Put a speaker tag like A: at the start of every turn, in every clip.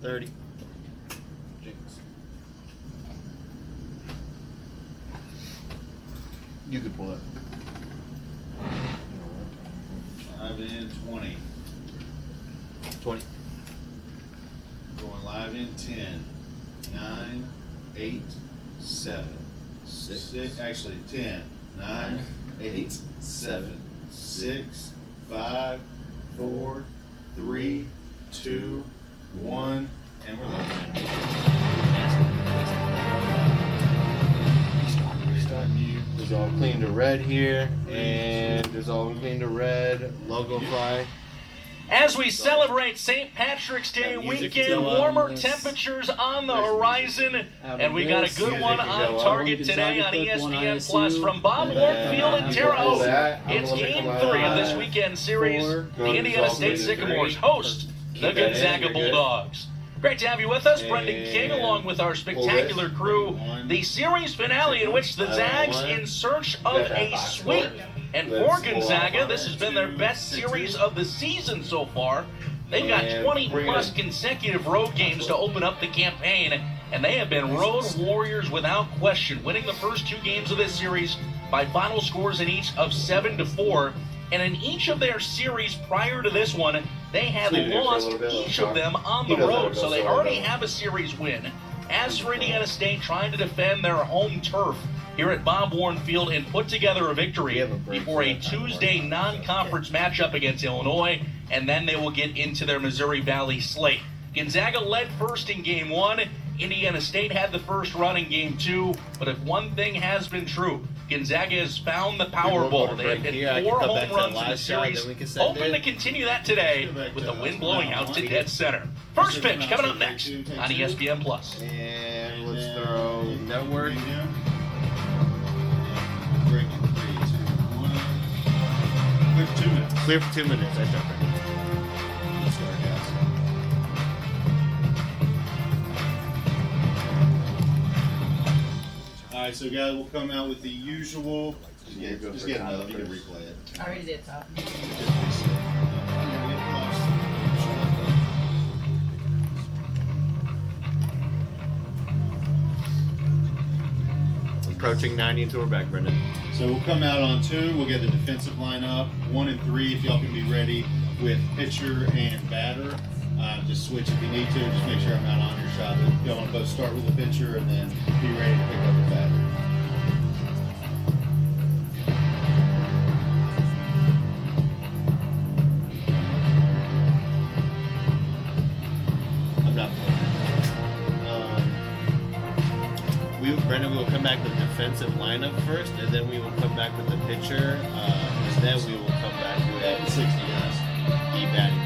A: 30. You could pull that.
B: 5 in 20.
A: 20.
B: Going live in 10. 9, 8, 7, 6. Actually 10. 9, 8, 7, 6, 5, 4, 3, 2, 1, and we're live.
A: There's all clean to red here, and there's all clean to red. Logo fly.
C: As we celebrate St. Patrick's Day weekend, warmer temperatures on the horizon, and we got a good one on target today on ESPN Plus from Bob Warfield and Terre Haute. It's Game 3 of this weekend series. The Indiana State Sycamores host the Gonzaga Bulldogs. Great to have you with us, Brendan King, along with our spectacular crew. The series finale in which the Zags in search of a sweep. And for Gonzaga, this has been their best series of the season so far. They've got 20-plus consecutive road games to open up the campaign, and they have been road warriors without question, winning the first 2 games of this series by final scores in each of 7-4. And in each of their series prior to this one, they had lost each of them on the road, so they already have a series win. As for Indiana State trying to defend their home turf here at Bob Warren Field and put together a victory before a Tuesday non-conference matchup against Illinois, and then they will get into their Missouri Valley slate. Gonzaga led first in Game 1. Indiana State had the first run in Game 2, but if one thing has been true, Gonzaga has found the Powerball. They have hit 4 home runs in the series, hoping to continue that today with the wind blowing out to dead center. First pitch coming up next on ESPN Plus.
A: And let's throw network.
B: Clear for 2 minutes.
A: Clear for 2 minutes. I jump right.
B: Alright, so guys, we'll come out with the usual. Just get another. You can replay it.
D: I already did top.
A: Approaching 90 until we're back, Brendan.
B: So we'll come out on 2. We'll get the defensive lineup. 1 and 3, if y'all can be ready with pitcher and batter. Just switch if you need to. Just make sure I'm not on your shot. Y'all want to both start with the pitcher and then be ready to pick up the batter.
A: I'm not Brendan, we will come back with the defensive lineup first, and then we will come back with the pitcher, and then we will come back with
B: 60 guys.
A: E-batting.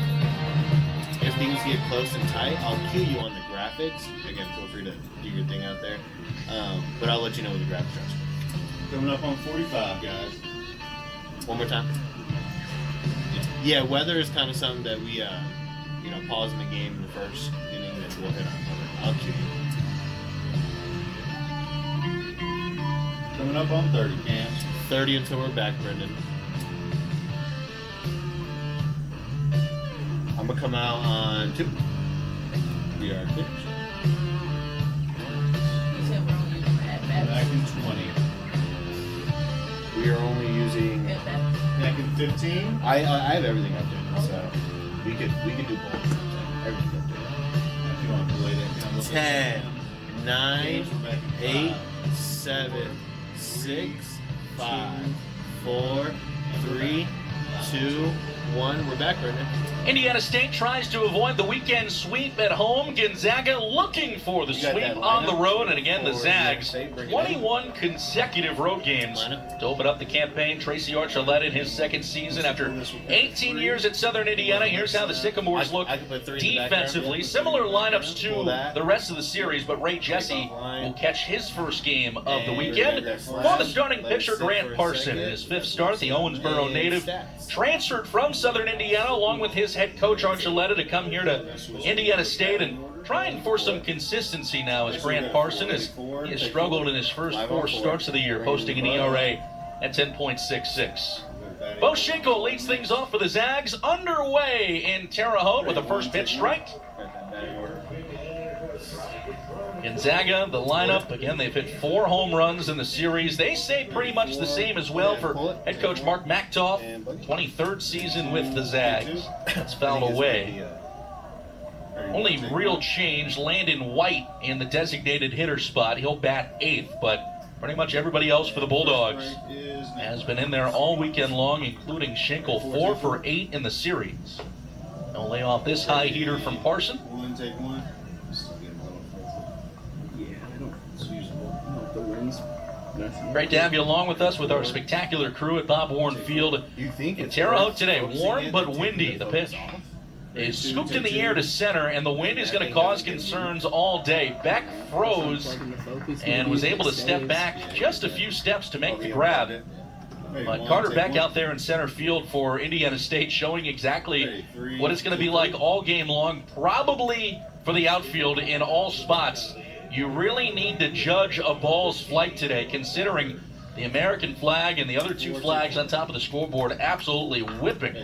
A: If things get close and tight, I'll cue you on the graphics. Again, feel free to do your thing out there. But I'll let you know what the graphics are.
B: Coming up on 45, guys.
A: One more time. Yeah, weather is kind of something that we, pause in the game in the first inning, and we'll hit on. I'll cue you.
B: Coming up on 30, Cam.
A: 30 until we're back, Brendan. I'm going to come out on 2. We are pitch.
D: You said we're only using at bats.
B: Back in 20.
A: We are only using.
D: At bats.
B: Back in 15.
A: I have everything updated, so we could do both. Everything
B: If you want to play that kind of
A: 10, 9,
B: We're back in
A: 8,
B: 5.
A: 7, 6, 5, 4, 3, 2, 1. We're back, Brendan.
C: Indiana State tries to avoid the weekend sweep at home. Gonzaga looking for the
A: You got
C: sweep
A: that
C: on the
A: lineup?
C: road. And again, the
A: Or
C: Zags,
A: State, bring it
C: 21 consecutive road games
A: Lineup?
C: to open up the campaign. Tracy Archuleta in his second season after 18 years at Southern Indiana. Here's how the Sycamores look
A: I could put 3 in the
C: defensively.
A: background.
C: Similar lineups
A: Pull
C: to
A: that.
C: the rest of the series, but Ray Jesse will catch his first game of the weekend. For the starting
A: Let it
C: pitcher,
A: sit for
C: Grant
A: a
C: Parson, in
A: second.
C: his 5th start, the Owensboro
A: And
C: native,
A: stats.
C: transferred from Southern Indiana along with his head coach Archuleta to come here to Indiana State and trying for some consistency now as Grant Parson he has struggled in his first 4 starts of the year, posting an ERA at 10.66. Bo Schinkel leads things off for the Zags, underway in Terre Haute with a first pitch strike. Gonzaga, the lineup, again, they've hit 4 home runs in the series. They stay pretty much the same as well for head coach Mark Maktoff. 23rd season with the Zags. That's fouled away. Only real change, Landon White in the designated hitter spot. He'll bat 8th, but pretty much everybody else for the Bulldogs has been in there all weekend long, including Schenkel, 4 for 8 in the series. They'll lay off this high heater from Parson.
B: One, take one.
C: Great to have you along with us with our spectacular crew at Bob Warren Field in Terre Haute today. Warm but windy. The pitch is scooped in the air to center, and the wind is going to cause concerns all day. Beck froze and was able to step back just a few steps to make the grab. But Carter Beck out there in center field for Indiana State, showing exactly what it's going to be like all game long, probably for the outfield in all spots. You really need to judge a ball's flight today, considering the American flag and the other 2 flags on top of the scoreboard absolutely whipping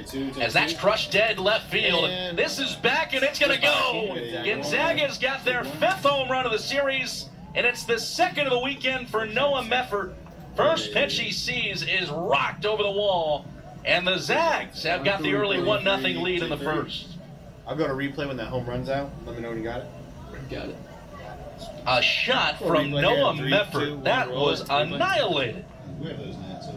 C: as that's crushed dead left field. This is back, and it's going to go. Gonzaga's got their 5th home run of the series, and it's the 2nd of the weekend for Noah Meffert. First pitch he sees is rocked over the wall, and the Zags have got the early 1-0 lead in the first.
A: I'll go to replay when that home runs out. Let me know when you got it.
E: Got it.
C: A shot from Noah Meffert. That was annihilated.
B: We have those nets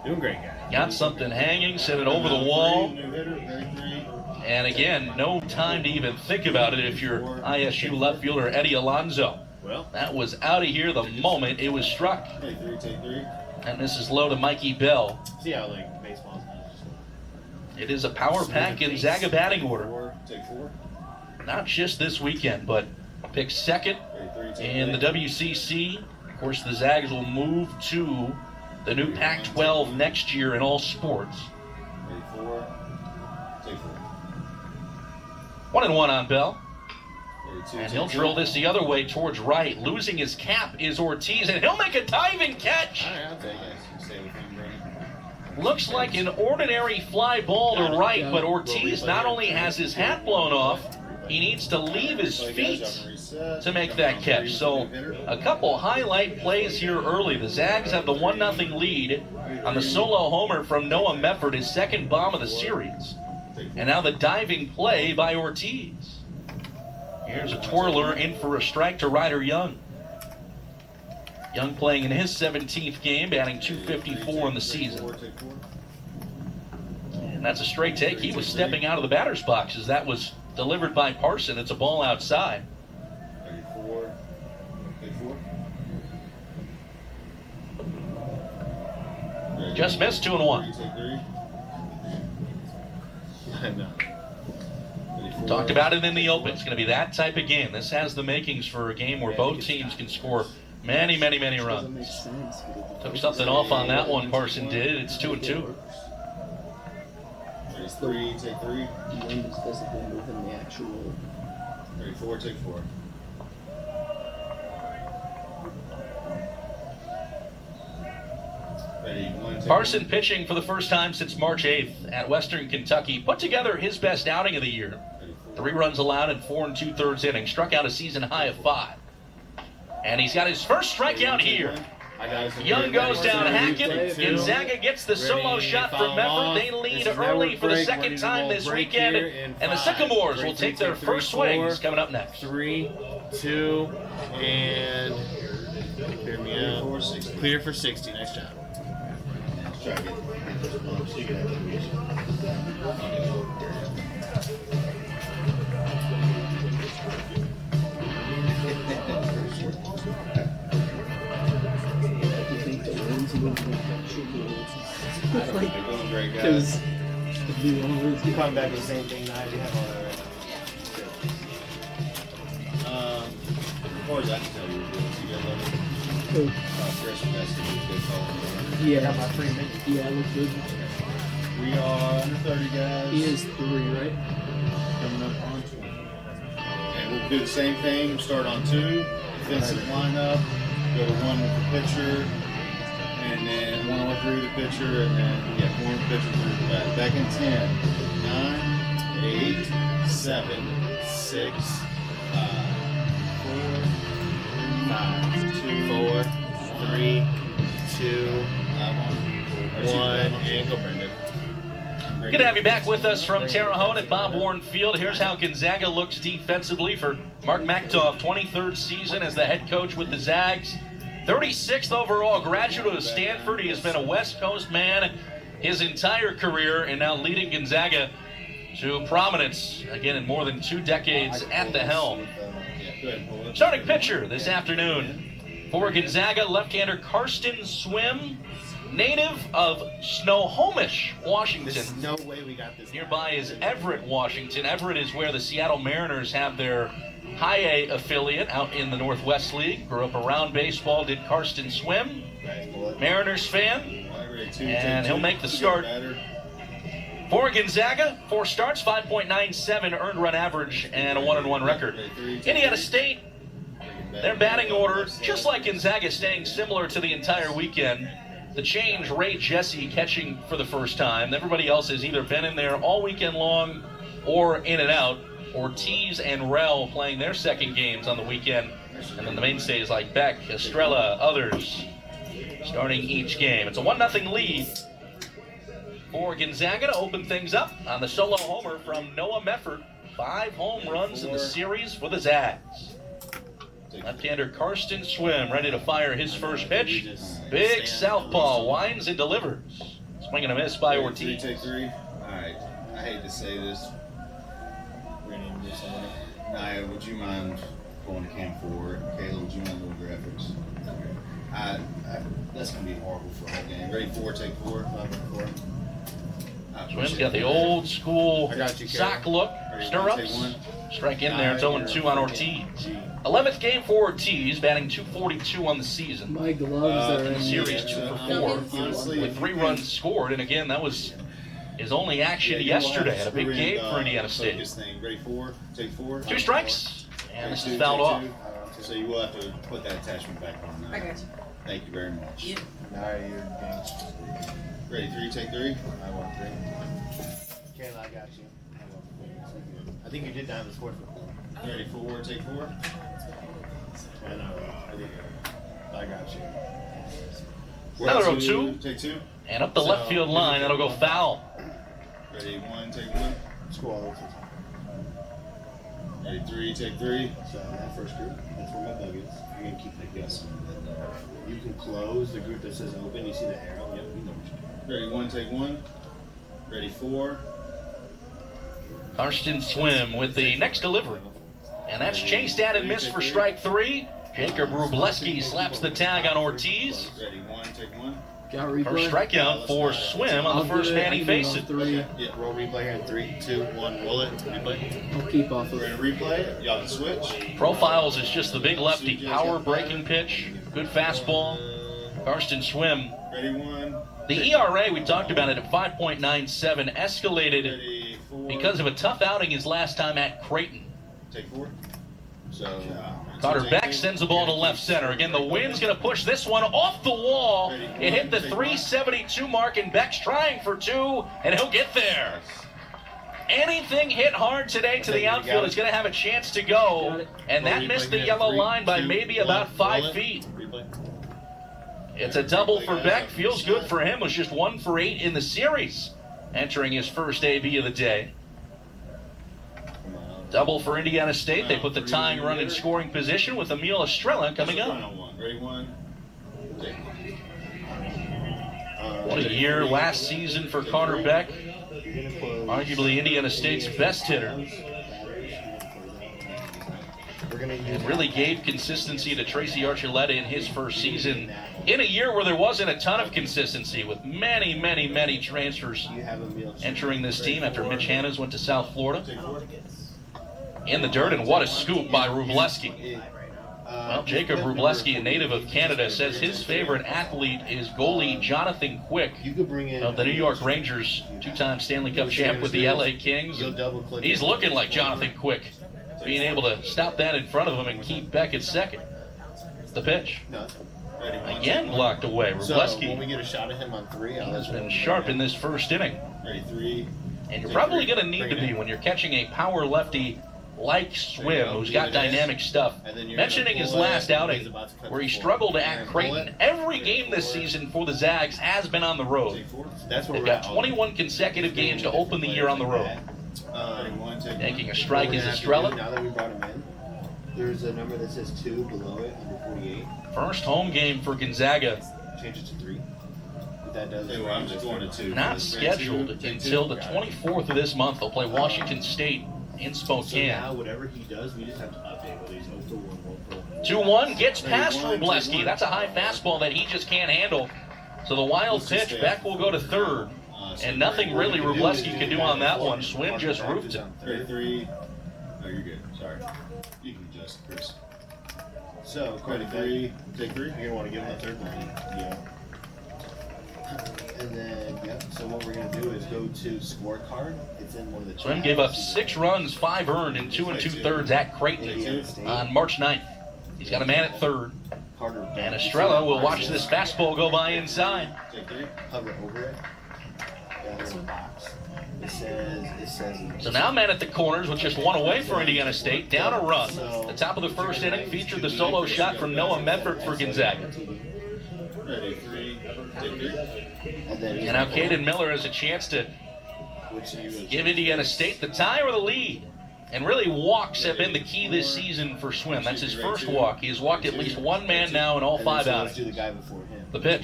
A: Doing great, guy.
C: Got something hanging, sent it over the wall. And again, no time to even think about it if you're ISU left fielder Eddie Alonso.
A: Well,
C: that was out of here the moment it was struck.
B: Take 3.
C: And this is low to Mikey Bell.
A: see how like baseball's not just
C: It is a power pack Gonzaga batting order.
B: Take 4.
C: Not just this weekend, but picked 2nd in the WCC. Of course, the Zags will move to the new Pac-12 next year in all sports.
B: 4. Take
C: 4. 1-1 on Bell.
B: 32,
C: And he'll drill this the other way towards right. Losing his cap is Ortiz, and he'll make a diving catch.
A: All right, I'll take it.
B: Stay with him, Brandon.
C: Looks like an ordinary fly ball to right, but Ortiz not only has his hat blown off, he needs to leave his feet to make that catch. So a couple highlight plays here early. The Zags have the 1-0 lead on the solo homer from Noah Meffert, his 2nd bomb of the series. And now the diving play by Ortiz. Here's a twirler in for a strike to Ryder Young. Young playing in his 17th game, batting .254 in the season. And that's a straight take. He was stepping out of the batter's box as that was delivered by Parson. It's a ball outside.
B: 34. Take 4.
C: Just missed 2-1.
B: Take 3.
A: No.
C: Talked about it in the open. It's going to be that type of game. This has the makings for a game where both teams can score many, many, many runs. Took something off on that one, Parson did. It's 2-2.
B: 33, take 3.
E: The wind is designated within the actual.
B: 34, take 4. Ready, 1, take
C: Parson
B: 1.
C: pitching for the first time since March 8th at Western Kentucky. Put together his best outing of the year. 3 runs allowed in 4 2/3 innings. Struck out a season high of 5. And he's got his first strikeout here. Young goes down Hackett. Gonzaga gets the solo shot from Meffert. They lead early for the 2nd time this weekend. And the Sycamores will take their first swings coming up next.
A: 3, 2, and clear me out. Clear for 60. Nice job.
B: Try to get the first bump so you can
E: Do you think the wind's a little bit
A: They're doing great, guys.
E: because if you want to lose,
A: You come back with the same thing I have on it right
B: as far as I can tell you, you guys love it.
E: oh,
B: Chris from SC, good call.
E: yeah,
A: now. My 3 minutes.
E: yeah, look good.
B: We are under 30 guys.
E: He is 3, right?
B: Coming up on 20. And we'll do the same thing. We'll start on 2. Defensive lineup. Go to 1 with the pitcher. And then 1 on 3 with the pitcher. And then 1 with the pitcher through the back. Back in 10. 9, 8, 7, 6, 5,
A: 4, 3, 2, 1, and go Brendan.
C: Good to have you back with us from Terre Haute at Bob Warren Field. Here's how Gonzaga looks defensively for Mark McTough, 23rd season as the head coach with the Zags. 36th overall, graduate of Stanford. He has been a West Coast man his entire career and now leading Gonzaga to prominence, again, in more than 2 decades at the helm. Starting pitcher this afternoon for Gonzaga, left-hander Karsten Swim, native of Snohomish, Washington.
A: There's no way we got this.
C: Nearby is Everett, Washington. Everett is where the Seattle Mariners have their High A affiliate out in the Northwest League. Grew up around baseball, did Karsten Swim. Mariners fan, and he'll make the start. For Gonzaga, 4 starts, 5.97 earned run average, and a 1-1 record. Indiana State, their batting order, just like Gonzaga, staying similar to the entire weekend. The change, Ray Jesse catching for the first time. Everybody else has either been in there all weekend long or in and out. Ortiz and Rel playing their second games on the weekend. And then the mainstays like Beck, Estrella, others starting each game. It's a 1-0 lead for Gonzaga to open things up on the solo homer from Noah Meffert. 5 home runs in the series for the Zags. Left-hander Karsten Swim ready to fire his first pitch. Big southpaw, winds and delivers. Swing and a miss by Ortiz.
B: Take 3. All right. I hate to say this. We're going to do something. Naya, would you mind going to Cam 4? Kayla, would you mind doing graphics? That's going to be horrible for a whole game. Ready? 4, take 4. 5-4.
C: Swim's got the old school
B: I got you,
C: sock look. Stirrups. Strike in there. It's 0-2 on Ortiz. 11th game for Ortiz, batting .242 on the season.
E: My gloves are
C: In the
E: in
C: series,
E: the,
C: 2 for 4,
B: honestly,
C: with 3 runs scored. And again, that was his only action yesterday at a big game for Indiana State.
B: Ready? 4, take 4.
C: 2 strikes, and this is
B: Take
C: fouled
B: 2.
C: off.
B: So you will have to put that attachment back on now.
D: I got you.
B: Thank you very much.
D: Yeah.
B: Ready? 3, take 3.
A: I want 3. Kayla, I got you. I think you did down the score for 4.
B: Ready? 4, take 4.
A: I know. I got you.
C: Another
B: Ready?
C: 0-2.
B: Take 2.
C: And up the left field line, that'll go foul.
B: Ready? 1, take 1.
A: Score.
B: Ready? 3, take 3.
A: So that first group, that's where my bug is. You're gonna keep the guessing. You can close the group that says open. You see the arrow? Yep, we know what you're doing.
B: Ready? 1, take 1. Ready? 4.
C: Karsten Swim with the next delivery. And that's chased at and missed for strike 3. Jacob Rubleski slaps the tag on Ortiz.
B: Ready? 1, take 1.
E: got replay.
C: First strikeout for Swim on the first man he faces.
E: 3.
A: Yeah, roll replay here in 3, 2, 1. Roll it. Replay.
E: I'll keep off of
B: We're
E: it.
B: going to replay it. Y'all can switch.
C: Profiles is just the big lefty. Power breaking pitch. Good fastball. Karsten Swim.
B: Ready? 1.
C: The ERA, we talked about it at 5.97, escalated
B: Ready? 4.
C: because of a tough outing his last time at Creighton.
B: Take 4. So,
C: Carter Beck sends the ball to left center. Again, the wind's going to push this one off the wall. It hit the 372 mark, and Beck's trying for 2, and he'll get there. Anything hit hard today to the outfield is going to have a chance to go, and that missed the yellow line by maybe about 5 feet.
A: Replay.
C: It's a double for Beck. Feels good for him. Was just 1 for 8 in the series, entering his first AB of the day. Double for Indiana State. They put the tying run in scoring position with Emil Estrella coming up.
B: Ready? 1. Take 1.
C: What a year last season for Carter Beck. Arguably Indiana State's best hitter. It really gave consistency to Tracy Archuleta in his first season in a year where there wasn't a ton of consistency, with many transfers entering this team after Mitch Hannes went to South Florida. In the dirt, and what a scoop by Rubleski. Well, Jacob Rubleski, a native of Canada, says his favorite athlete is goalie Jonathan Quick of the New York Rangers, 2-time Stanley Cup champ with the LA Kings. He's looking like Jonathan Quick, being able to stop that in front of him and keep Beck at second. The pitch. Again blocked away.
A: So when we
C: Rubleski
A: get a shot at him on 3,
C: has been sharp in this first inning.
B: Ready? 3.
C: And you're probably going to need to be when you're catching a power lefty like Swim, who's got dynamic stuff. Mentioning his last outing, where he struggled at Creighton, every game this season for the Zags has been on the road. They've got 21 consecutive games to open the year on the road. Taking a strike is Estrella.
F: Now that we brought him in, there's a number that says 2 below it, under 48.
C: First home game for Gonzaga.
F: Change it to 3. If that does it.
B: I'm just going to 2.
C: Not scheduled until the 24th of this month. They'll play Washington State in
F: So
C: Spokane.
F: now, whatever he does, we just have to update whether he's 0 for 1,
C: 2-1 gets past Rubleski. That's a high fastball that he just can't handle. So the wild pitch, Beck will go to third. And nothing really Rubleski can do on that one. Swim just roofed him.
B: 33. Oh, you're good. Sorry. You can adjust, Chris.
F: So,
B: 33. Take 3.
F: you're going to want to give him a third one. Yeah. And then, yep, so what we're going to do is go to scorecard. It's in one of the
C: Swim gave up 6 runs, 5 earned in 2 2/3 at Creighton on March 9th. He's got a man at third.
F: Carter
C: And Estrella will watch this fastball go by inside.
B: Take 3.
F: hover over it. Yeah, there's a box. It says.
C: So now man at the corners with just 1 away for Indiana State, down a run. The top of the first inning featured the solo shot from Noah Medford for Gonzaga.
B: Ready, 3. Take 3.
C: And now Caden Miller has a chance to give Indiana State the tie or the lead. And really, walks have been the key this season for Swim. That's his first walk. He has walked at least 1 man now in all 5 outings. The pitch.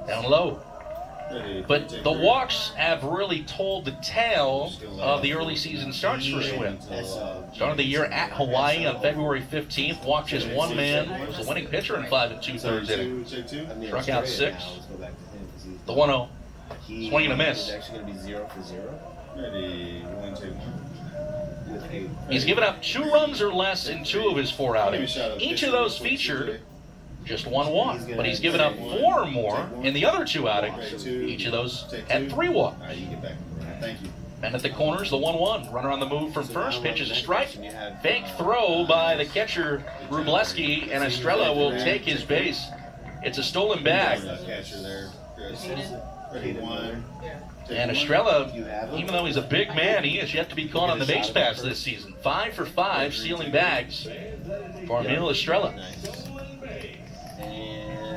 C: Down low. But the walks have really told the tale of the early season starts for Swim. Started the year at Hawaii on February 15th. Walked just 1 man. Was the winning pitcher in 5 2/3 innings.
B: Take 2.
C: Struck out 6. The 1-0. Swing and a miss.
F: It's actually going to be 0 for 0.
B: Ready, 1, take 1.
C: He's given up 2 runs or less in 2 of his 4 outings. Each of those featured just 1 walk, but he's given up 4 or more in the other 2 outings. Each of those had 3 walks.
B: All right, you get back. Thank you.
C: And at the corners, the 1-1. Runner on the move from first, pitches a strike. Fake throw by the catcher Rubleski, and Estrella will take his base. It's a stolen bag.
B: Catcher there, Chris. Ready, 1.
C: And Estrella, even though he's a big man, he has yet to be caught on the base pass this season. 5 for 5 stealing bags for Emil Estrella.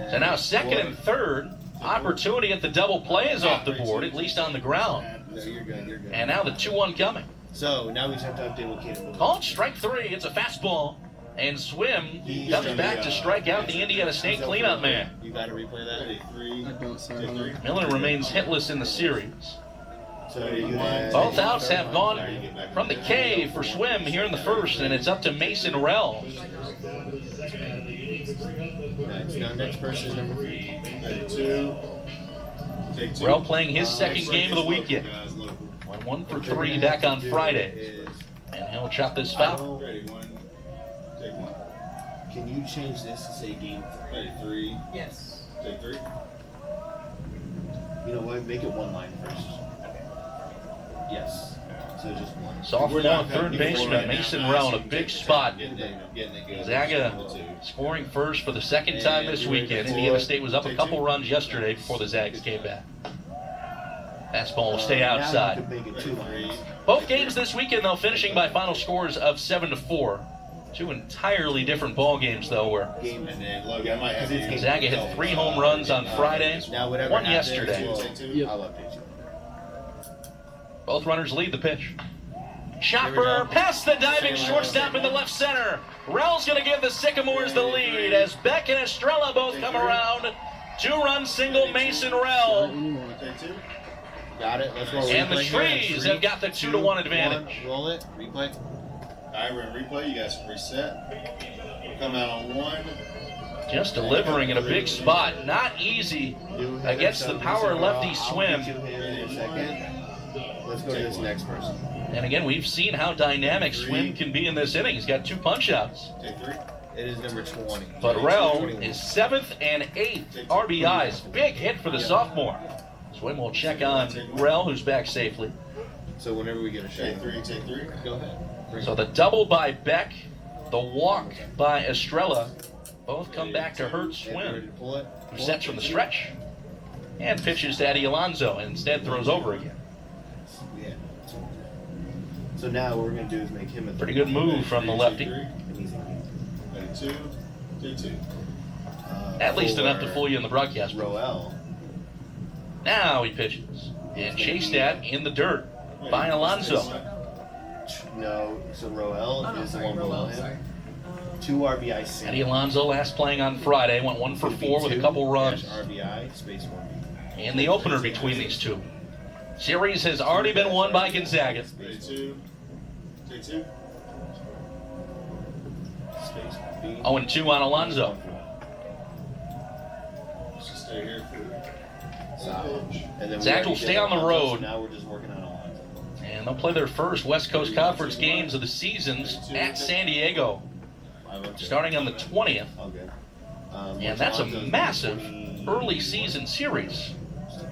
C: So now second and third, opportunity at the double play is off the board, at least on the ground.
F: No, you're good.
C: And now the 2-1 coming.
F: So now we just have to update what Caden.
C: Called strike 3, it's a fastball. And Swim comes back to strike out the Indiana State cleanup man.
F: You got to replay that.
B: Ready, 3.
E: I don't, sorry.
B: Take 3.
C: Miller remains hitless in the series.
F: So you had
C: Both outs have gone from the K for Swim here in the first, and it's up to Mason Rell.
F: Nice. Now next person is number 3.
B: Ready, 2. Take 2.
C: Rell playing his second game of the weekend. Won 1 for 3 back on Friday. And he'll chop this foul.
B: Ready, 1. Take 1.
F: Can you change this to say game?
B: Ready, 3.
D: Yes.
B: Take 3.
F: You know what? Make it 1 line first. Yes. So just 1.
C: Sophomore third baseman Mason Rell in a big spot.
B: Getting it good.
C: Gonzaga scoring first for the second time this weekend. Indiana State was up a couple runs yesterday before the Zags came back. Fastball will stay outside.
F: Now you could make it 2 lines.
C: Both games this weekend, though, finishing by final scores of 7-4. 2 entirely different ball games, though, where
F: Game.
B: And then Logan, I might have to
C: Gonzaga hit 3 home runs on Friday,
F: Now whatever
C: 1
F: happens,
C: yesterday.
E: Yep.
F: I'll update you.
C: Both runners lead the pitch. Chopper past the diving shortstop in the left center. Rell's going to give the Sycamores the lead as Beck and Estrella both come around. 2-run single Mason Rell.
B: Take 2.
F: Got it. Let's roll.
C: And the
F: Replay here.
C: Trees
F: 3,
C: have got the 2-1 advantage.
F: 1. Roll it. Replay.
B: All right, we're in replay. You guys can reset. Come out on 1.
C: Just delivering in a big spot. Not easy against the power lefty Swim.
F: Let's go to this next person.
C: And again, we've seen how dynamic Swim can be in this inning. He's got 2 punch-outs.
B: Take 3.
F: It is number 20.
C: But Rell is 7th and 8th RBIs. Big hit for the sophomore. Swim will check on Rell, who's back safely.
F: So whenever we get a shot.
B: Take 3.
F: Go ahead.
C: So the double by Beck, the walk by Estrella, both come back to hurt
F: Ready
C: Swim,
F: to pull it?
C: who sets from the stretch and pitches to Eddie Alonso and instead throws over again.
A: So now what we're going to do is make him a
C: Pretty good move from the lefty.
A: And he's in.
B: Ready, 2, 2.
C: At least enough to fool you in the broadcast.
A: Roel.
C: Now he pitches. And chased at in the dirt by Alonso.
A: No, so Roel is the one below him. 2 RBI single.
C: Eddie Alonso last playing on Friday went 1 for 4 with a couple runs.
A: RBI, space 1B.
C: And the opener between these two. Series has already been won by Gonzaga.
B: Ready, 2, 2.
A: Space 1B.
C: 0-2 on Alonso.
B: Let's stay here for
A: And then
C: Zach will stay on the road.
A: Now we're just working on Alonso.
C: And they'll play their first West Coast Conference games of the seasons at San Diego, starting on the 20th.
A: Okay.
C: And that's a massive early season series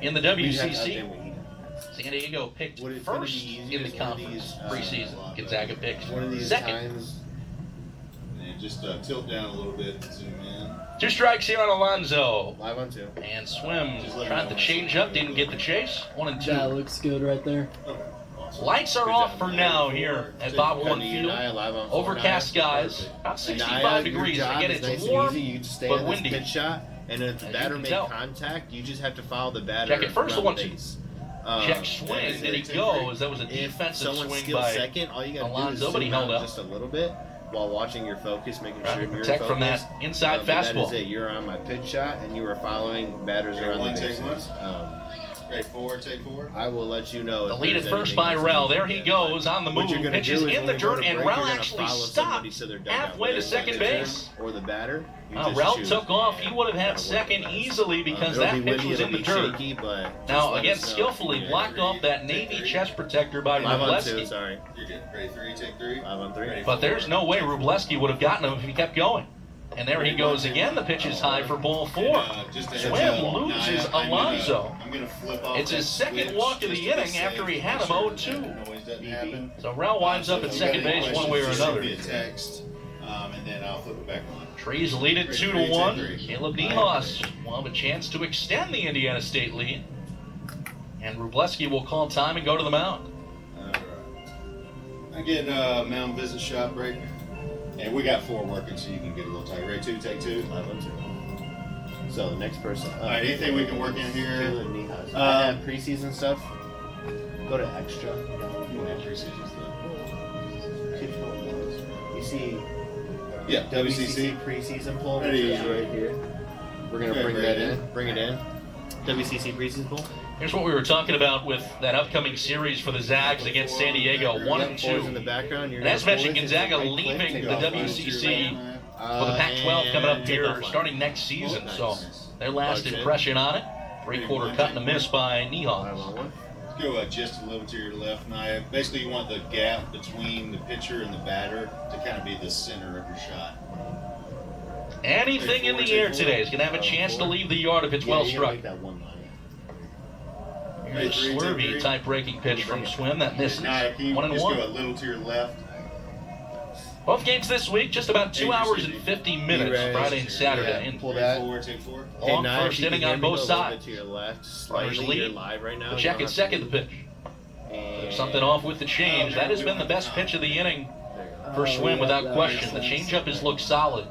C: in the WCC. San Diego picked first in the conference preseason. Gonzaga picked second.
B: And just tilt down a little bit and zoom in.
C: 2 strikes here on Alonso.
A: 5-2.
C: And Swim tried to change up, didn't get the chase. 1-2.
E: That looks good right there.
B: Okay. Awesome.
C: Lights are off for now here at Bob Warren Field. Overcast skies, about 65 degrees. Again, it's warm, but windy.
A: Pitch shot, and if the
C: As
A: batter
C: you can
A: makes
C: tell.
A: contact, you just have to follow the batter.
C: Check it first,
A: around
C: 1-2.
A: the base.
C: Check swing. Did he go? As that was a
A: If
C: defensive
A: someone
C: swing
A: steals
C: by
A: second, all you got to do is
C: Alonso, but he
A: zoom
C: held
A: out
C: up.
A: just a little bit while watching your focus, making
C: Trying
A: sure
C: to
A: you're
C: protect from that
A: focused.
C: inside
A: But that
C: fastball.
A: is it. You're on my pitch shot, and you are following batters
B: Take
A: around
B: one,
A: the
B: take
A: bases.
B: Ready, 4, take 4.
A: I will let you know.
C: The
A: if
C: lead at
A: there's
C: first
A: anything
C: by
A: that's
C: Rel.
A: needed.
C: There he goes on the
A: What
C: move.
A: you're gonna
C: Pitches
A: do is
C: in the
A: when you go
C: dirt,
A: to
C: and
A: break,
C: Rel
A: you're gonna
C: actually
A: follow somebody
C: stopped
A: to their dugout,
C: halfway
A: whether
C: to
A: it's
C: second
A: the pitcher
C: base.
A: or the batter. You just
C: Rel
A: choose.
C: took off. He would have had second easily because
A: It'll
C: that
A: be
C: pitch
A: windy,
C: was in
A: it'll
C: the
A: be
C: dirt.
A: shaky, but
C: Now,
A: just let
C: again,
A: us know.
C: skillfully
B: Yeah,
C: blocked off that Navy chest protector by
A: 5-2,
C: Rubleski.
A: sorry.
B: You're good. Ready, 3, take 3.
A: 5-3.
C: But there's no way Rubleski would have gotten him if he kept going. And there he goes again. The pitch is high for ball 4.
B: Just a
C: Swim
B: heads up.
C: loses
B: Now, I'm
C: Alonso.
B: I'm gonna flip off
C: It's his
B: that
C: second
B: switch
C: walk of the
B: just to be
C: inning after he
B: safe,
C: had
B: make
C: him
B: sure
C: 0-2.
B: that noise doesn't happen.
C: So Rel winds up
B: So
C: at
B: if you
C: second
B: got any
C: base one way or
B: questions, just
C: another.
B: send me a text, and then I'll flip it back on.
C: Trees lead it 2-1. Caleb Niehaus will have a chance to extend the Indiana State lead. And Rubleski will call time and go to the mound.
B: Alright. I get mound visit shot break. And we got 4 working, so you can get a little tight. Ready, 2, take 2.
A: 5-2. So the next person.
B: Alright, anything we can work in here?
A: Caleb Niehaus. I have preseason stuff. Go to extra. You see
B: Yeah,
A: WCC preseason poll, which
B: Ready.
A: is right here. We're gonna
B: Okay,
A: bring
B: bring
A: that
B: it
A: in. Bring it in. WCC preseason poll.
C: Here's what we were talking about with that upcoming series for the Zags against San Diego, 1 and
A: Boys in the
C: 2.
A: background. You're
C: And as
A: gonna
C: mentioned,
A: pull this,
C: Gonzaga
A: it's a right click,
C: leaving
A: take
C: the
A: off
C: WCC
A: line.
C: for the Pac-12 coming up
A: And
C: here
A: take off
C: starting next season.
A: Nice.
C: So their last
A: Okay.
C: impression on it, 3/4 cut and a miss by Niehaus.
A: 5-on-1.
B: Let's go just a little to your left. Now, basically, you want the gap between the pitcher and the batter to kind of be the center of your shot.
C: Anything in the air today is going to have a chance to leave the yard if it's well
A: you're gonna
C: struck.
A: make that one line.
C: Here's a slurvy type breaking pitch from Swim that misses.
B: Now, can you
C: 1 and
B: just go
C: 1.
B: a little to your left?
C: Both games this week, just about 2 hours and 50 minutes,
A: Ready.
C: Friday and Saturday. And
A: Pull
B: Ready,
A: that.
B: 4, take 4.
C: long
A: Nye,
C: first
A: if you can
C: inning
A: hear
C: on
A: me,
C: both
A: go a little bit
C: sides.
A: to your left.
C: Runners
A: Slightly, you're
C: lead.
A: live right now.
C: The
A: You
C: check
A: don't
C: at
A: have
C: second,
A: to
C: the pitch.
A: And
C: There's something off with the change. That has been the best pitch of the inning for Swim without question. The changeup has looked solid.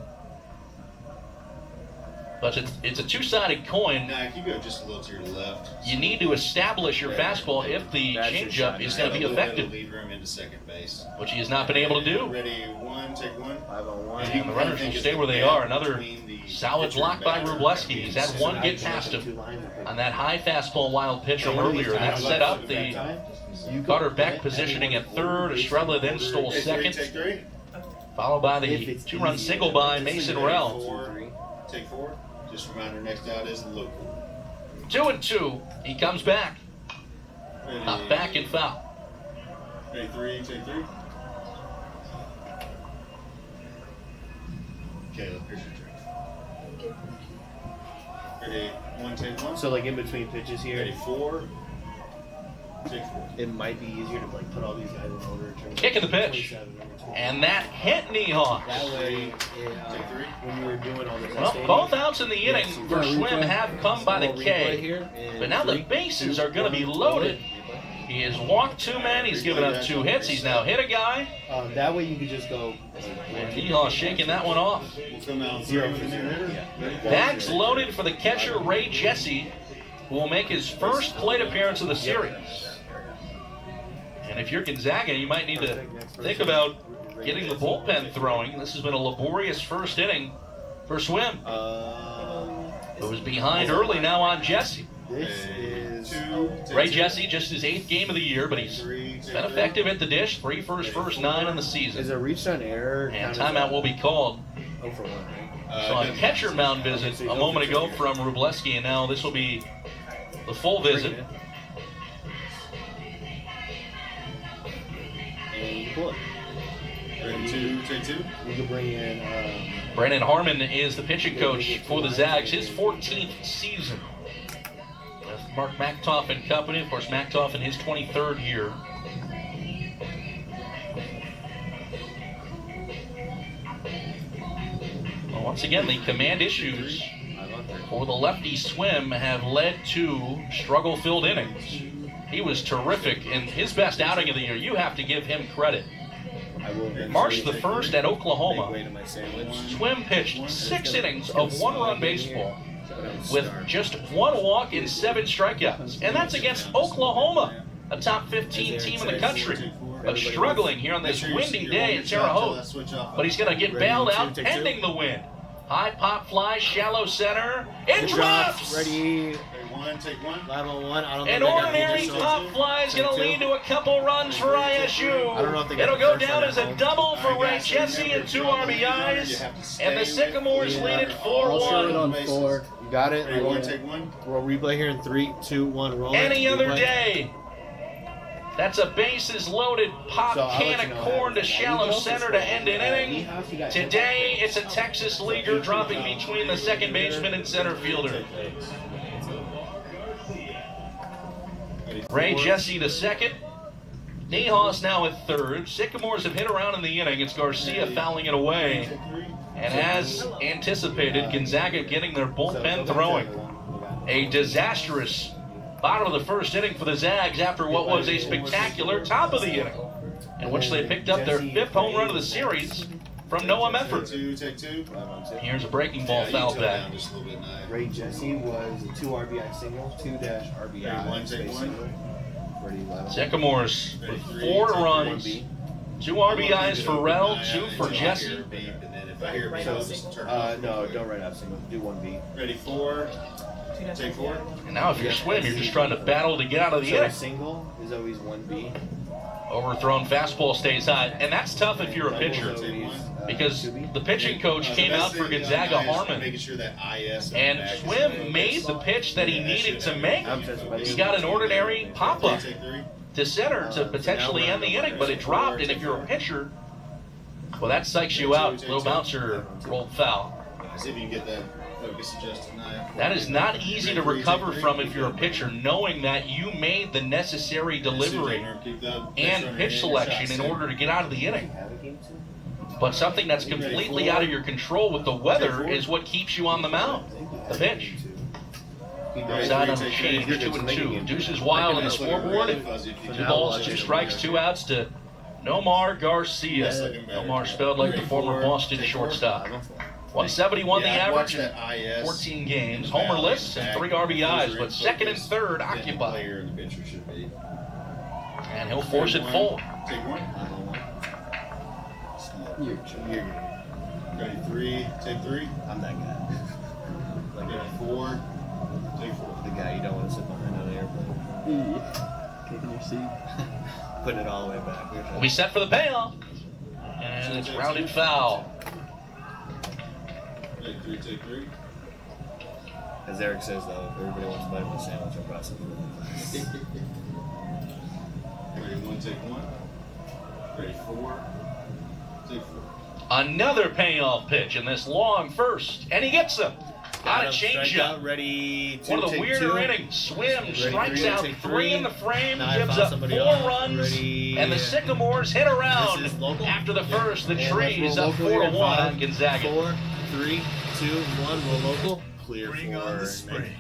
C: But it's a two-sided coin.
B: Now, if you go just a little to your left.
C: You need to establish your fastball if the
A: That's your
C: changeup
A: shot.
C: is
B: Have
C: going to
B: a
C: be
B: little bit of
C: effective,
B: lead room into second base.
C: which he has not been able to do.
B: Ready, 1, take 1.
A: 5-on-1.
C: And the runners will stay where they are. Another solid block by Rubleski. He's had one get past him on that high fastball wild pitch from earlier. That set up the Carter Beck positioning at third. Estrella then stole
B: Take 3,
C: second,
B: take 3.
C: followed by the two-run single by Mason Rel.
B: 4, take 4. Just a reminder, next out is local.
C: 2-2. He comes back.
B: Ready,
C: Hop back and foul.
B: Ready, 3, take 3. Caleb, here's your drink. Ready, 1, take 1.
A: So like in between pitches here,
B: Ready, 4, take 4.
A: it might be easier to like put all these guys in order. In terms
C: Kick
A: of
C: of the pitch.
A: 27, number 20.
C: And that hit Niehaus.
A: That way,
B: Take 3.
A: when you were doing all this,
C: Well, both outs in the inning for Swim have come by the
A: Replay
C: K.
A: here, and
C: But now the
A: 3,
C: bases
A: 2,
C: are going to be
A: 1,
C: loaded. He has walked 2 men. He's given up 2 hits. He's now hit a guy.
G: That way you can just go.
C: And Dehaw shaking that one off.
B: We'll come out 0 for the
C: Bags loaded for the catcher, Ray Jesse, who will make his first plate appearance of the series. And if you're Gonzaga, you might need to think about getting the bullpen throwing. This has been a laborious first inning for Swim, who was behind early now on Jesse.
G: This is
C: Ray Jesse, just his 8th game of the year, but he's been effective at the dish. 3 for his first 9 on the season.
G: Is a reach on error.
C: And timeout will be called.
G: 0 for 1, right?
C: So on catcher mound visit a moment ago from Rubleski, and now this will be the full visit.
G: And you pull it.
B: Ready to take 2?
G: You can bring in.
C: Brandon Harmon is the pitching coach for the Zags, his 14th season. With Mark Macktoff and company, of course, Macktoff in his 23rd year. Well, once again, the command issues for the lefty Swim have led to struggle-filled innings. He was terrific in his best outing of the year. You have to give him credit. March the 1st at Oklahoma, Swim pitched 6 innings of 1-run baseball with just 1 walk and 7 strikeouts. And that's against Oklahoma, a top 15 team in the country, but struggling here on this windy day in Terre Haute. But he's going to get bailed out pending the wind. High pop fly, shallow center. It drops!
G: Ready.
B: Take 1.
G: Live on 1. I don't
C: An
G: think I got
C: ordinary
G: the
C: pop fly is going to lead to a couple runs for ISU.
G: I don't know if they got
C: It'll
G: the
C: go
G: first
C: down
G: one
C: as
G: at
C: a
G: home.
C: double for Ray Jesse and 2 RBIs. And the Sycamores lead it
E: I'll show it
C: 4-1.
E: on 4.
G: You got it.
B: Ready, 1, take 1.
G: Roll replay here in 3, 2, 1. Roll.
C: Any
G: it.
C: other
G: Replay.
C: day. That's a bases loaded pop
G: So I'll
C: can
G: let you
C: of
G: know
C: corn to
G: that.
C: shallow center to end an inning.
G: Yeehaw, you got
C: Today, it's a Texas leaguer dropping between the second baseman and center fielder. Ray Jesse to second. Nehas now at third. Sycamores have hit around in the inning. It's Garcia fouling it away. And as anticipated, Gonzaga getting their bullpen throwing. A disastrous bottom of the first inning for the Zags after what was a spectacular top of the inning, in which they picked up their 5th home run of the series from Noah Mefford.
B: Take 2.
C: Here's a breaking ball foul back.
B: Just a little bit nice.
G: Ray Jesse was a 2 RBI single, 2 RBI.
B: One, take
G: space
B: 1.
G: single. Ready, live on.
C: Sycamores with 4 runs, 2 RBIs for Rel, 2 for Jesse.
B: If I hear it,
G: So,
B: I'll just turn it
G: no,
B: off.
G: don't write out single. Do 1B.
B: Ready, 4. Take 4.
C: And now if you're Swim, you're just trying to battle to get out of the
G: So a
C: inning.
G: single is always 1B.
C: Overthrown fastball stays high, and that's tough if you're a pitcher, because the pitching coach came out for Gonzaga, Harmon,
B: Making sure that IS
C: and Swim made the pitch that he needed to make. He got an ordinary pop-up
B: Take 3.
C: to center to potentially end the inning, but it dropped, and if you're a pitcher, well, that psychs you out. Little bouncer rolled foul.
B: See if you can get that focus adjusted now.
C: That is not easy to recover from if you're a pitcher, knowing that you made the necessary delivery and pitch selection in order to get out of the inning. But something that's completely out of your control with the weather is what keeps you on the mound, the pitch. Goes out on the change, 2-2. Deuces wild on the scoreboard. 2 balls, 2 strikes, 2 outs to Nomar Garcia. Nomar spelled like the former Boston shortstop. 171 the average in 14 games. Homerless and 3 RBIs, but second and third occupied. And he'll force it full.
B: Take 1. Ready, 3. Take 3.
G: I'm that guy.
B: Ready, 4. Take 4.
G: The guy you don't want to sit behind on the airplane.
E: Kicking your seat.
G: Putting it all the way back.
C: We'll be set for the payoff. And it's rounded foul.
B: Take 3. Take 3.
G: As Eric says, though, if everybody wants to bite my sandwich, I'll cross it.
B: Ready, 1. Take 1. Ready, 4. Take 4.
C: Another payoff pitch in this long first, and he gets him. Got a changeup.
G: Ready. 2,
C: One of the
G: take
C: weirder
G: 2.
C: innings. Swim
G: Ready,
C: strikes
G: 3,
C: out
G: take
C: 3 in the frame,
G: Now I
C: gives
G: found
C: up 4
G: somebody on.
C: runs,
G: Ready.
C: and the Sycamores hit around.
G: This is local.
C: After the first, the
G: And
C: Trees
G: let's roll
C: up
G: local here in
C: 4-1 on
G: 5,
C: Gonzaga.
G: 4, 3, 2, 1. Roll local. Clear
B: Bring
G: for
B: on the spring.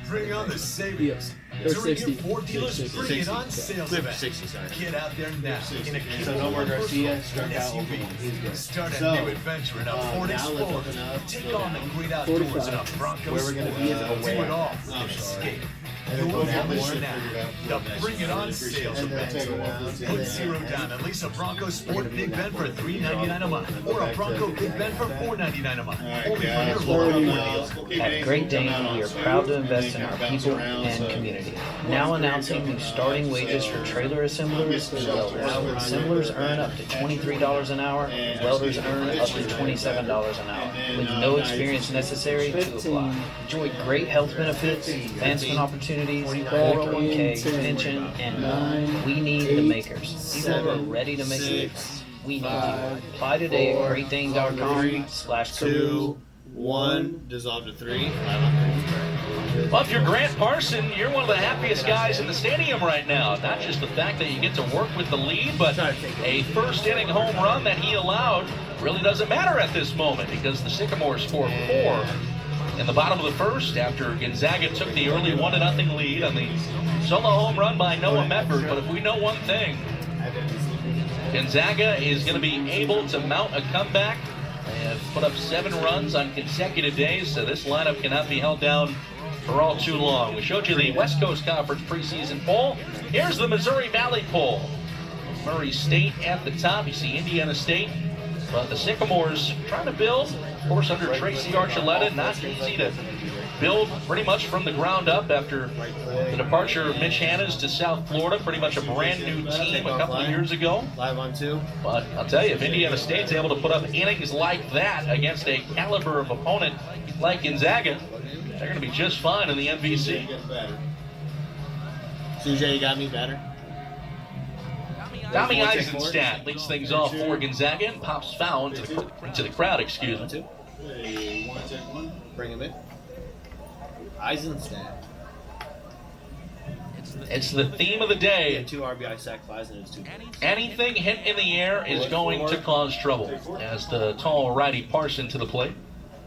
H: Bring on the savings.
E: Or
H: During
E: 60.
H: your Ford dealers,
E: 60.
H: bring it on sales
A: Flip
H: event.
A: 60, sorry.
H: Get out there now. In a
A: So no more Garcia, struck out
H: SUV.
A: over one. He's good.
H: Start a
B: So,
H: new adventure in a Ford
A: now let's
H: Explorer.
A: open up.
H: Take on the great outdoors in a Bronco
A: Where we're gonna be is
H: Sport. Do
A: away.
H: it all.
B: I'm
H: Escape.
B: And then
H: You'll
B: go down
H: have
B: this
H: more
B: shit
H: now.
B: figured out.
H: The Bring It On sales
B: And then
H: event.
B: take it down.
H: Put zero down and lease a Bronco Sport Big Ben for $399 a month, or a Bronco Big Ben for $499 a month.
B: All right,
H: Only from
B: guys.
H: your local
B: We'll
H: dealers.
B: keep it
I: At
B: easy.
I: Great
B: We'll come out
I: Dane,
B: on
I: we are
B: two,
I: proud to
B: and
I: invest
B: then
I: in our
B: bounce
I: people
B: around,
I: and
B: so
I: community.
B: one
I: Now
B: three
I: announcing
B: coming
I: new
B: up,
I: starting wages
B: so
I: for trailer assemblers and welders. Assemblers earn up to $23 an hour, welders earn up to $27 an hour, with no experience necessary to apply. Enjoy great health benefits, advancement opportunities, 401k, pension, and more. We need the makers. People who are ready to make a difference. We need you. Apply today at greatdane.com/careers.
A: 2, 1, dissolve to 3. 5 on 3.
C: Well, if you're Grant Parson, you're one of the happiest guys in the stadium right now. Not just the fact that you get to work with the lead, but a first-inning home run that he allowed really doesn't matter at this moment because the Sycamores score 4 in the bottom of the first after Gonzaga took the early 1-0 lead on the solo home run by Noah Medford. But if we know one thing, Gonzaga is going to be able to mount a comeback. They have put up 7 runs on consecutive days, so this lineup cannot be held down for all too long. We showed you the West Coast Conference preseason poll. Here's the Missouri Valley poll. Murray State at the top. You see Indiana State. But the Sycamores trying to build, of course, under Tracy Archuleta. Not easy to build pretty much from the ground up after the departure of Mitch Hannes to South Florida. Pretty much a brand new team a couple of years ago.
A: 5 on 2.
C: But I'll tell you, if Indiana State's able to put up innings like that against a caliber of opponent like Gonzaga, they're going to be just fine in the MVC.
A: CJ, you got me better.
C: Tommy Eisenstadt leads things off for Gonzaga and pops foul into the crowd, excuse me.
A: 2.
B: Hey, one, take one.
A: Bring him in. Eisenstadt.
C: It's the theme of the day.
A: 2 RBI sack flies and it's 2 points.
C: Anything hit in the air is going to cause trouble. As the tall righty Parson to the plate.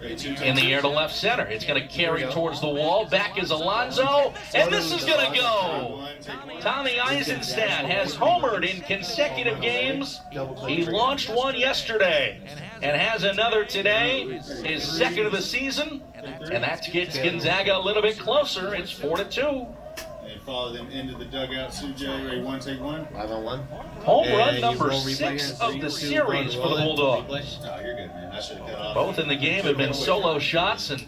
C: In the air to left center. It's going to carry towards the wall. Back is Alonso. And this is going to go. Tommy Eisenstadt has homered in consecutive games. He launched one yesterday and has another today. His second of the season. And that gets Gonzaga a little bit closer. It's 4-2.
B: And follow them into the dugout. CJ, ready, one, take one.
A: 5 on 1.
C: Home run
A: And you
C: number
A: roll replay
C: 6
A: here.
C: of
A: 3,
C: the
A: 2,
C: series
A: 1,
C: for the
A: roll it.
C: Bulldogs.
B: Oh, you're good, man. I should have cut off.
C: Both in the game have been solo shots, and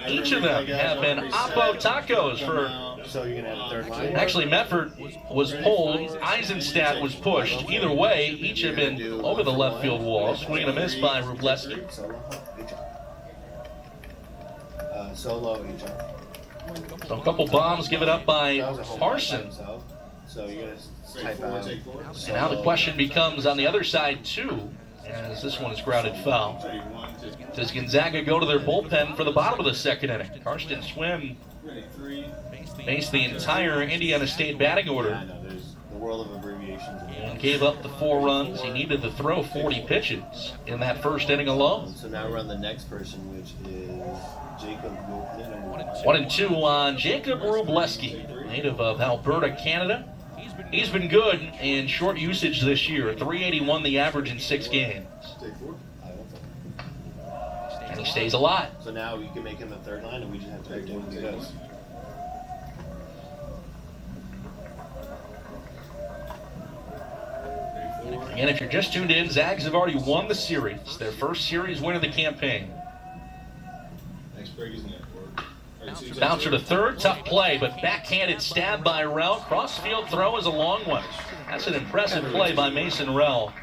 C: each of them have been Oppo tacos for.
A: So you're going to have a third line?
C: Actually, Medford was pulled, Eisenstadt was pushed. Either way, each have been over the left field wall. Swing and a miss by Rubleski.
A: Solo, each other.
C: So a couple bombs given up by
A: That was a home run by
C: Parson.
A: himself. So you're going to type
B: Four,
A: out.
B: take four.
C: And now the question becomes on the other side, too, as this one is grounded foul.
B: Ready, one, take.
C: Does Gonzaga go to their bullpen for the bottom of the second inning? Karsten Swim
B: Ready, 3.
C: faced the entire Indiana State batting
A: Yeah,
C: order
A: I know. There's the world of abbreviations.
C: and gave up the 4 runs. He needed to throw 40 pitches in that first inning alone.
A: So now we're on the next person, which is Jacob Goldman.
C: 1-2 on Jacob Rubleski, native of Alberta, Canada. He's been good in short usage this year. 381 the average in 6 games.
B: Take 4.
C: And he stays alive.
A: So now you can make him a third line, and we just have to do what he does.
B: Ready, 4.
C: Again, if you're just tuned in, Zags have already won the series. Their first series win of the campaign.
B: Next break is net.
C: Bouncer to third, tough play, but backhanded stab by Rell. Crossfield throw is a long one. That's an impressive play by Mason Rell.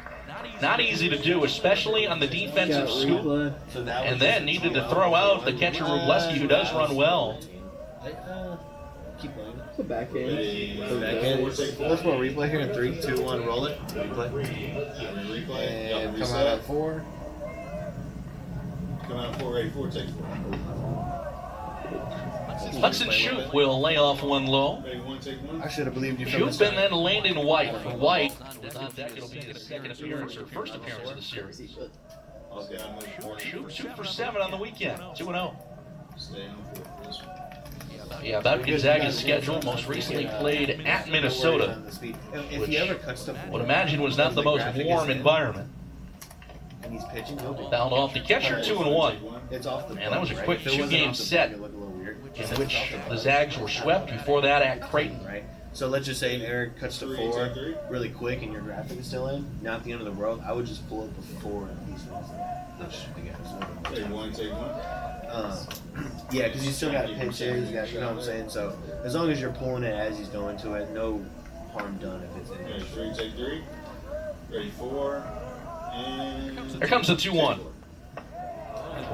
C: Not easy to do, especially on the defensive scoop.
A: So now
C: And then needed to throw out the catcher Rubleski, who does run well.
A: Keep playing.
E: The backhand.
A: Backhand. Let's go replay here in 3, 2, 1, roll it. Replay.
B: Replay.
A: And come out at 4.
B: Come out 4, ready, 4, take 4.
C: Hudson Shoup will lay off one low.
B: Ready, 1, take 1.
A: I should have believed you from the
C: Shoup
A: start.
C: and then Landon White. For White, on deck, it'll be his second appearance or first appearance of the series.
B: Okay, I'm moving forward.
C: Shoup 2 for 7 on the weekend, 2-0.
B: Stay on 4 for this one.
C: Yeah, about Gonzaga's schedule, most recently played at Minnesota.
A: On the speed. If
C: Which
A: he ever cuts to
C: would imagine was not the most warm environment.
A: and he's pitching, he'll be
C: Fouled off the catcher, 2-1,
A: it's off the
C: And that was a
A: button,
C: quick
A: right? If it wasn't
C: two-game
A: off the
C: set.
A: button, it'd look a little weird.
C: in which the Zags were swept before that at Creighton.
A: Right. So let's just say Eric cuts to 4 really quick and your graphic is still in. Not the end of the world. I would just pull it before these ones.
B: Take one.
A: Yeah, because you still got to pitch there. You got, you know what I'm saying. So as long as you're pulling it as he's going to it, no harm done if it's in there.
B: Ready, 3, take 3. Ready, 4. And.
C: Here comes the 2-1.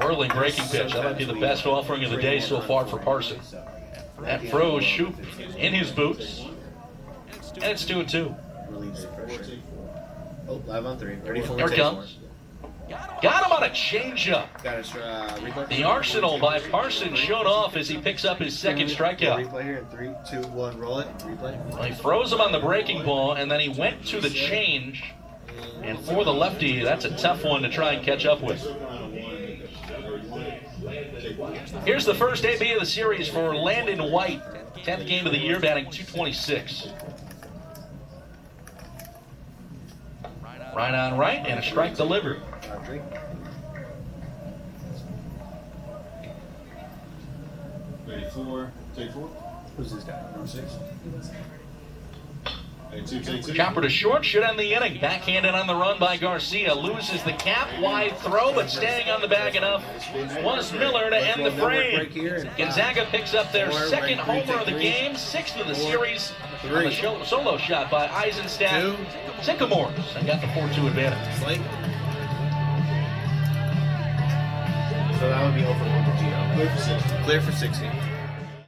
C: Whirling breaking pitch. That might be the best offering of the day so far for Parson. That froze Shoop in his boots. And it's 2-2.
A: Relieves the pressure. Oh, 5 on 3. Ready for
C: Here it comes. Got him on a changeup.
A: Got his replay.
C: The arsenal by Parson showed off as he picks up his second strikeout.
A: Replay here in 3, 2, 1. Roll it. Replay.
C: Well, he froze him on the breaking ball, and then he went to the change. And for the lefty, that's a tough one to try and catch up with. Here's the first AB of the series for Landon White. 10th game of the year, batting .226. Right on right, and a strike delivered.
B: Ready, 4. Take 4.
A: Who's this guy? Number 6.
B: Ready, 2, take 2.
C: Chopper to short, should end the inning. Backhanded on the run by Garcia. Loses the cap, wide throw, but staying on the bag enough was Miller to end the frame. Gonzaga picks up their second homer of the game, 6th of the series. On the solo shot by Eisenstadt. Sycamores, and got the 4-2 advantage.
A: So that would be over 1 to 0.
B: Clear for 60.
A: Clear for 60.